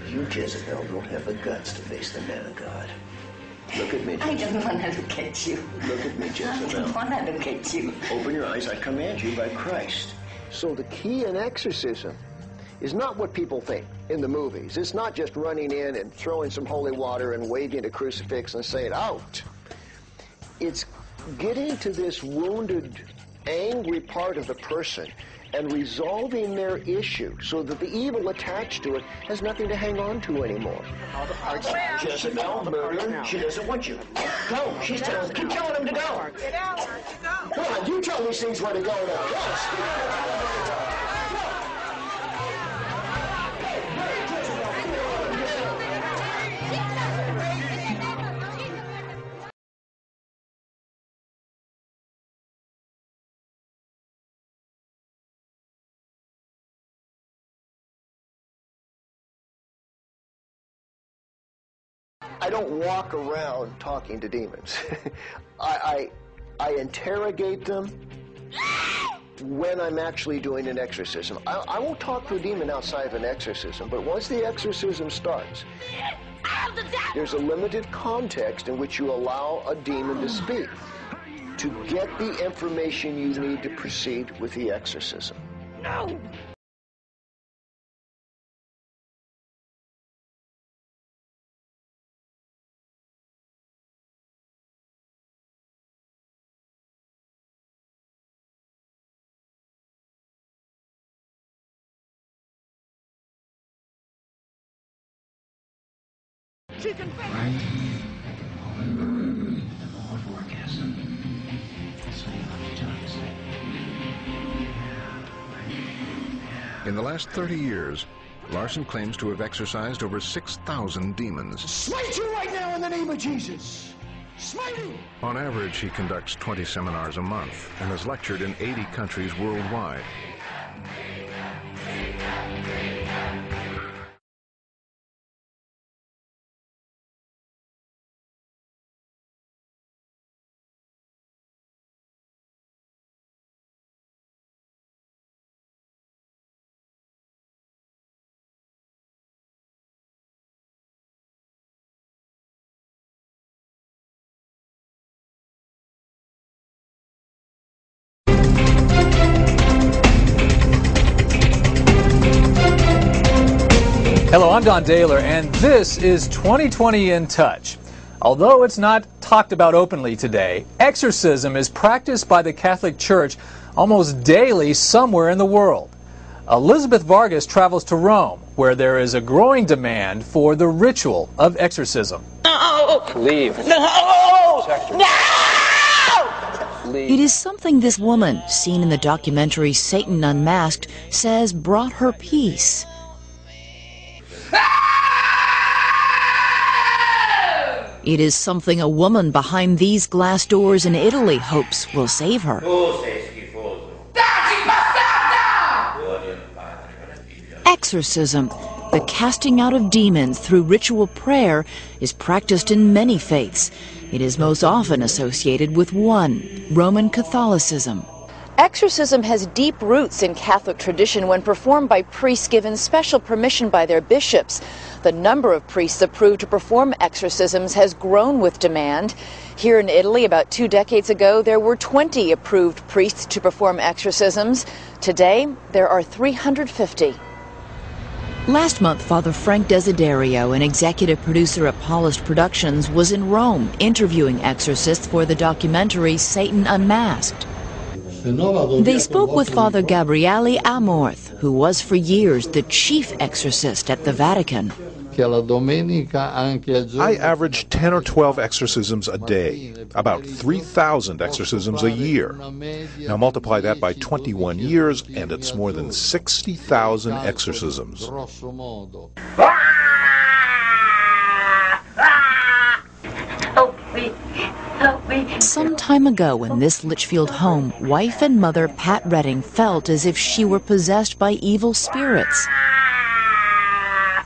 You, Jezebel, don't have the guts to face the man of God. Look at me, Jezebel. I don't want to look at you. Look at me, Jezebel. I don't want to look at you. Open your eyes. I command you by Christ. So the key in exorcism is not what people think in the movies. It's not just running in and throwing some holy water and waving a crucifix and saying, out. It's getting to this wounded, angry part of the person and resolving their issue so that the evil attached to it has nothing to hang on to anymore. Jezebel, murder, she doesn't want you. Go, keep telling him to go. Get out, where'd you go? Come on, you tell these things where to go now. Yes. I don't walk around talking to demons. I interrogate them when I'm actually doing an exorcism. I won't talk to a demon outside of an exorcism, but once the exorcism starts, there's a limited context in which you allow a demon to speak to get the information you need to proceed with the exorcism. No! In the last 30 years, Larson claims to have exorcised over 6,000 demons. Smite you right now in the name of Jesus! Smite you! On average, he conducts 20 seminars a month and has lectured in 80 countries worldwide. Hello, I'm Don Daler, and this is 2020 in Touch. Although it's not talked about openly today, exorcism is practiced by the Catholic Church almost daily somewhere in the world. Elizabeth Vargas travels to Rome, where there is a growing demand for the ritual of exorcism. No! Leave. No! No! Leave. It is something this woman, seen in the documentary Satan Unmasked, says brought her peace. It is something a woman behind these glass doors in Italy hopes will save her. Exorcism, the casting out of demons through ritual prayer, is practiced in many faiths. It is most often associated with one, Roman Catholicism. Exorcism has deep roots in Catholic tradition when performed by priests given special permission by their bishops. The number of priests approved to perform exorcisms has grown with demand. Here in Italy, about 2 decades ago, there were 20 approved priests to perform exorcisms. Today, there are 350. Last month, Father Frank Desiderio, an executive producer at Polished Productions, was in Rome interviewing exorcists for the documentary Satan Unmasked. They spoke with Father Gabriele Amorth, who was for years the chief exorcist at the Vatican. I average 10 or 12 exorcisms a day, about 3,000 exorcisms a year. Now multiply that by 21 years, and it's more than 60,000 exorcisms. Some time ago in this Litchfield home, wife and mother Pat Redding felt as if she were possessed by evil spirits.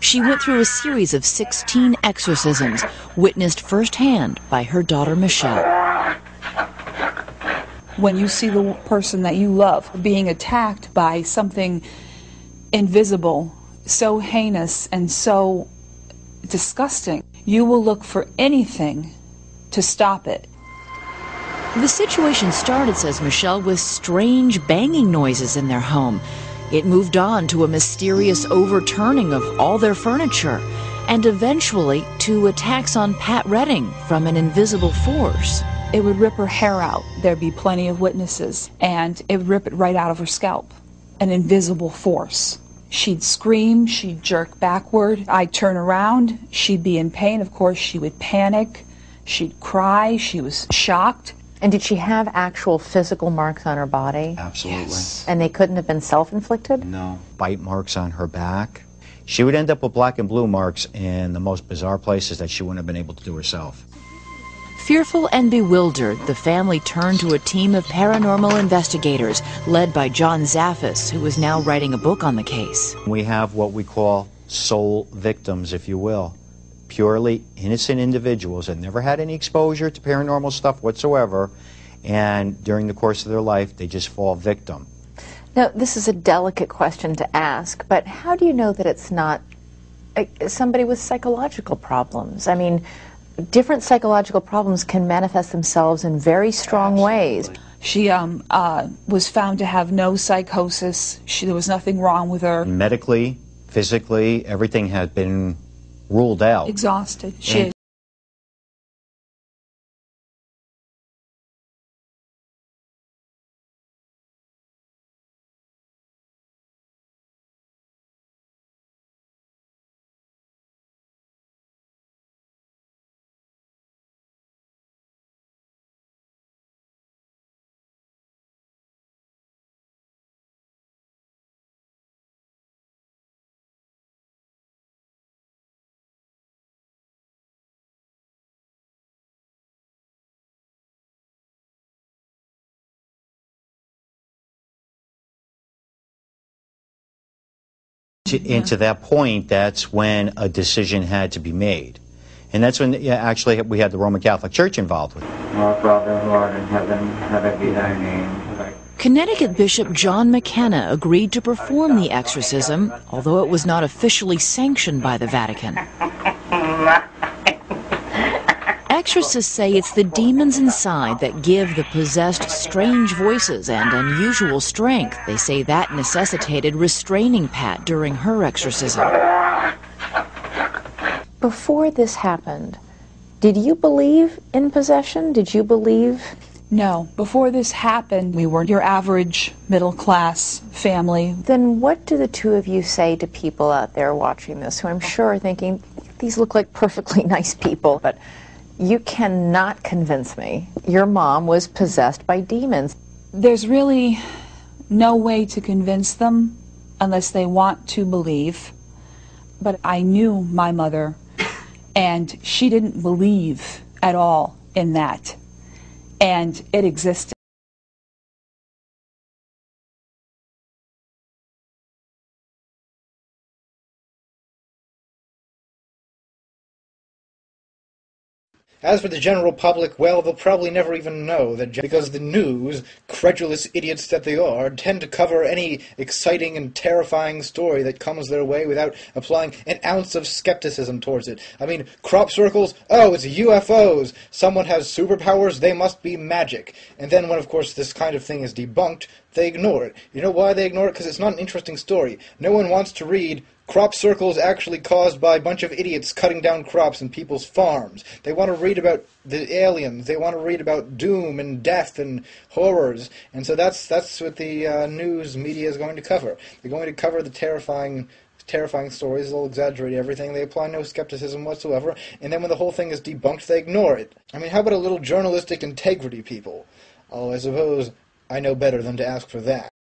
She went through a series of 16 exorcisms, witnessed firsthand by her daughter Michelle. When you see the person that you love being attacked by something invisible, so heinous and so disgusting. You will look for anything to stop it. The situation started, says Michelle, with strange banging noises in their home. It moved on to a mysterious overturning of all their furniture, and eventually to attacks on Pat Redding from an invisible force. It would rip her hair out. There'd be plenty of witnesses, and it would rip it right out of her scalp. An invisible force. She'd scream, she'd jerk backward, I'd turn around, she'd be in pain, of course, she would panic, she'd cry, she was shocked. And did she have actual physical marks on her body? Absolutely. Yes. And they couldn't have been self-inflicted? No. Bite marks on her back. She would end up with black and blue marks in the most bizarre places that she wouldn't have been able to do herself. Fearful and bewildered, the family turned to a team of paranormal investigators led by John Zaffis, who is now writing a book on the case. We have what we call soul victims, if you will. Purely innocent individuals that never had any exposure to paranormal stuff whatsoever, and during the course of their life, they just fall victim. Now, this is a delicate question to ask, but how do you know that it's not somebody with psychological problems? I mean, different psychological problems can manifest themselves in very strong ways. She was found to have no psychosis. There was nothing wrong with her. Medically, physically, everything had been ruled out. Exhausted. She is. And to that point, that's when a decision had to be made. And that's when actually we had the Roman Catholic Church involved with it. Our Father who art in heaven, hallowed be thy name. Connecticut Bishop John McKenna agreed to perform the exorcism, although it was not officially sanctioned by the Vatican. Exorcists say it's the demons inside that give the possessed strange voices and unusual strength. They say that necessitated restraining Pat during her exorcism. Before this happened, did you believe in possession? Did you believe? No. Before this happened, we were your average middle-class family. Then what do the two of you say to people out there watching this who I'm sure are thinking, these look like perfectly nice people, but you cannot convince me your mom was possessed by demons? There's really no way to convince them unless they want to believe. But I knew my mother, and she didn't believe at all in that. And it existed. As for the general public, well, they'll probably never even know that because the news, credulous idiots that they are, tend to cover any exciting and terrifying story that comes their way without applying an ounce of skepticism towards it. I mean, crop circles, oh, it's UFOs. Someone has superpowers, they must be magic. And then when, of course, this kind of thing is debunked, they ignore it. You know why they ignore it? Because it's not an interesting story. No one wants to read crop circles actually caused by a bunch of idiots cutting down crops in people's farms. They want to read about the aliens. They want to read about doom and death and horrors. And so that's what the news media is going to cover. They're going to cover the terrifying stories. They'll exaggerate everything. They apply no skepticism whatsoever. And then when the whole thing is debunked, they ignore it. I mean, how about a little journalistic integrity, people? Oh, I suppose I know better than to ask for that.